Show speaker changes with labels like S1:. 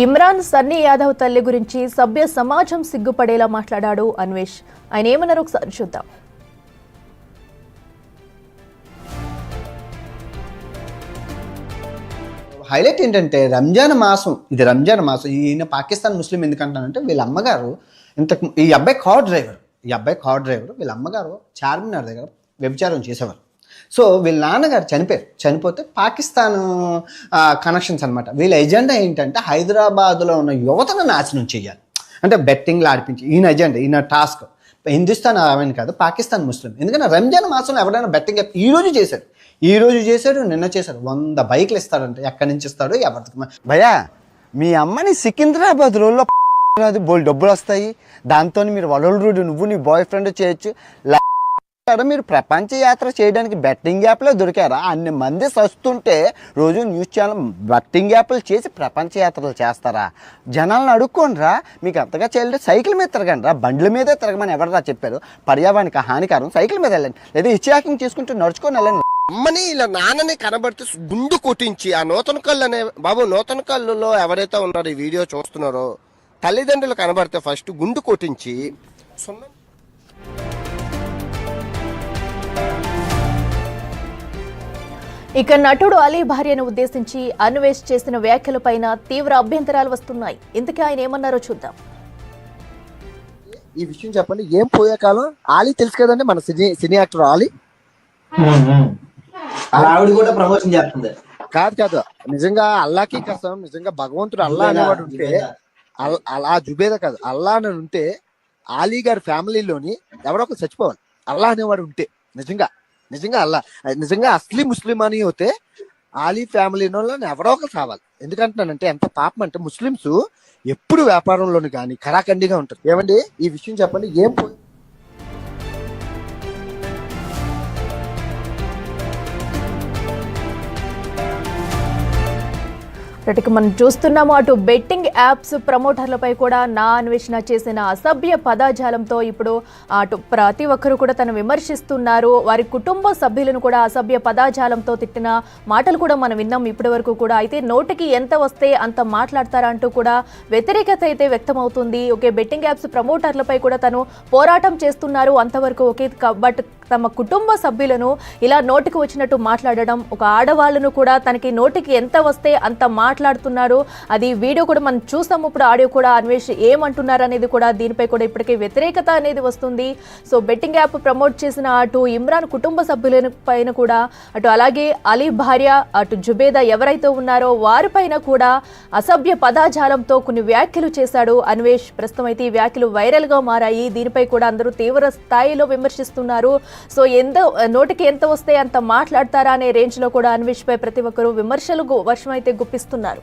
S1: ఇమ్రాన్ సన్నీ యాదవ్ తల్లి గురించి సభ్య సమాజం సిగ్గుపడేలా మాట్లాడాడు అన్వేష్. ఆయన ఏమన్నారో ఒకసారి చూద్దాం.
S2: హైలైట్ ఏంటంటే రంజాన్ మాసం ఈయన పాకిస్తాన్ ముస్లిం ఎందుకంటానంటే వీళ్ళ అమ్మగారు ఈ అబ్బాయి కార్ డ్రైవర్ వీళ్ళ అమ్మగారు చార్మినార్ దగ్గర వ్యభిచారం చేసేవారు. సో వీళ్ళ నాన్నగారు చనిపోతే పాకిస్తాన్ కనెక్షన్స్ అనమాట. వీళ్ళ ఎజెండా ఏంటంటే హైదరాబాద్లో ఉన్న యువతను నాశనం చేయాలి, అంటే బెట్టింగ్లు ఆడిపించి ఈయన ఎజెండా, ఈయన టాస్క్. హిందుస్థాన్ అవన్నీ కాదు, పాకిస్తాన్ ముస్లిం. ఎందుకంటే రంజాన్ మాసంలో ఎవరైనా బెట్టింగ్ ఈ రోజు చేశాడు నిన్న చేశాడు 100 బైక్లు ఇస్తాడంటే ఎక్కడి నుంచి ఇస్తాడో ఎవరికి.
S3: భయ్యా మీ అమ్మని సికింద్రాబాద్ రోడ్లో బోల్ డబ్బులు వస్తాయి, దాంతో మీరు వడలు నువ్వు నీ బాయ్ ఫ్రెండ్ చేయొచ్చు. మీరు ప్రపంచ యాత్ర చేయడానికి బెట్టింగ్ యాప్లో దొరికారా? అన్ని మంది సస్తుంటే రోజు న్యూస్ ఛానల్ బెట్టింగ్ యాప్లు చేసి ప్రపంచ యాత్రలు చేస్తారా? జనాలను అడుక్కోనరా. మీకు అంతగా చేయాలంటే సైకిల్ మీద తిరగండి రా, బండ్ల మీదే తిరగమని ఎవరరా చెప్పారు? పర్యావరణానికి హానికరం, సైకిల్ మీద వెళ్ళండి, లేదా హిచ్చాకింగ్ చేసుకుంటూ నడుచుకొని వెళ్ళండి.
S4: అమ్మని ఇలా నాన్నని కనబడితే గుండు కొట్టించి ఆ నూతన కళ్ళు అనే బాబు, నూతన కళ్ళులో ఎవరైతే ఉన్నారో ఈ వీడియో చూస్తున్నారో తల్లిదండ్రులు కనబడితే ఫస్ట్ గుండు కొట్టించి
S1: ఇక నటుడు అలీ భార్యను ఉద్దేశించి అన్వేష్ చేసిన వ్యాఖ్యలపైన తీవ్ర అభ్యంతరాలు వస్తున్నాయి. ఇంతకీ ఆయన ఏమన్నారో చూద్దాం.
S4: ఈ విషయం చెప్పండి, ఏం పోయే కాలం ఆలీ తెలుసు కదండి, మన సినీ యాక్టర్ ఆలీ.
S2: ఆవిడ కూడా ప్రమోషన్ చేస్తుంది.
S4: కాదు నిజంగా అల్లాకి కసం, నిజంగా భగవంతుడు అల్లా అనేవాడు ఉంటే, అలా జుబేదా కాదు అల్లా అని ఉంటే ఆలీ గారి ఫ్యామిలీలోని ఎవరో ఒకరు చచ్చిపోవాలి. అల్లా అనేవాడు ఉంటే నిజంగా అల్లా నిజంగా అస్లీ ముస్లిం అని అయితే ఆలీ ఫ్యామిలీలో ఎవరో ఒకరు కావాలి. ఎందుకంటున్నానంటే ఎంత పాపం అంటే ముస్లిమ్స్ ఎప్పుడు వ్యాపారంలోని కానీ కరాఖండిగా ఉంటారు. ఏమండి ఈ విషయం చెప్పండి, ఏం పోయి
S1: మనం చూస్తున్నాము. అటు బెట్టింగ్ యాప్స్ ప్రమోటర్లపై కూడా నా అన్వేషణ చేసిన అసభ్య పదజాలంతో ఇప్పుడు అటు ప్రతి ఒక్కరు కూడా తను విమర్శిస్తున్నారు. వారి కుటుంబ సభ్యులను కూడా అసభ్య పదజాలంతో తిట్టిన మాటలు కూడా మనం విన్నాం ఇప్పటి వరకు కూడా. అయితే నోటికి ఎంత వస్తే అంత మాట్లాడతారా అంటూ కూడా వ్యతిరేకత అయితే వ్యక్తమవుతుంది. ఓకే, బెట్టింగ్ యాప్స్ ప్రమోటర్లపై కూడా తను పోరాటం చేస్తున్నారు అంతవరకు ఓకే, బట్ తమ కుటుంబ సభ్యులను ఇలా నోటికి వచ్చినట్టు మాట్లాడడం, ఒక ఆడవాళ్ళను కూడా తనకి నోటికి ఎంత వస్తే అంత మాట్లాడుతున్నారు. అది వీడియో కూడా మనం చూస్తాము, ఇప్పుడు ఆడియో కూడా అన్వేష్ ఏమంటున్నారు అనేది కూడా దీనిపై కూడా ఇప్పటికే వ్యతిరేకత అనేది వస్తుంది. సో బెట్టింగ్ యాప్ ప్రమోట్ చేసిన అటు ఇమ్రాన్ కుటుంబ సభ్యుల పైన కూడా, అటు అలాగే అలీ భార్య అటు జుబేదా ఎవరైతే ఉన్నారో వారిపైన కూడా అసభ్య పదజాలంతో కొన్ని వ్యాఖ్యలు చేశాడు అన్వేష్. ప్రస్తుతం అయితే ఈ వ్యాఖ్యలు వైరల్ గా మారాయి. దీనిపై కూడా అందరూ తీవ్ర స్థాయిలో విమర్శిస్తున్నారు. సో నోటికి ఎంత వస్తే అంత మాట్లాడతారా అనే రేంజ్ లో కూడా అన్వేష్ పై ప్రతి ఒక్కరూ విమర్శలు వర్షం అయితే గుప్పిస్తున్నారు.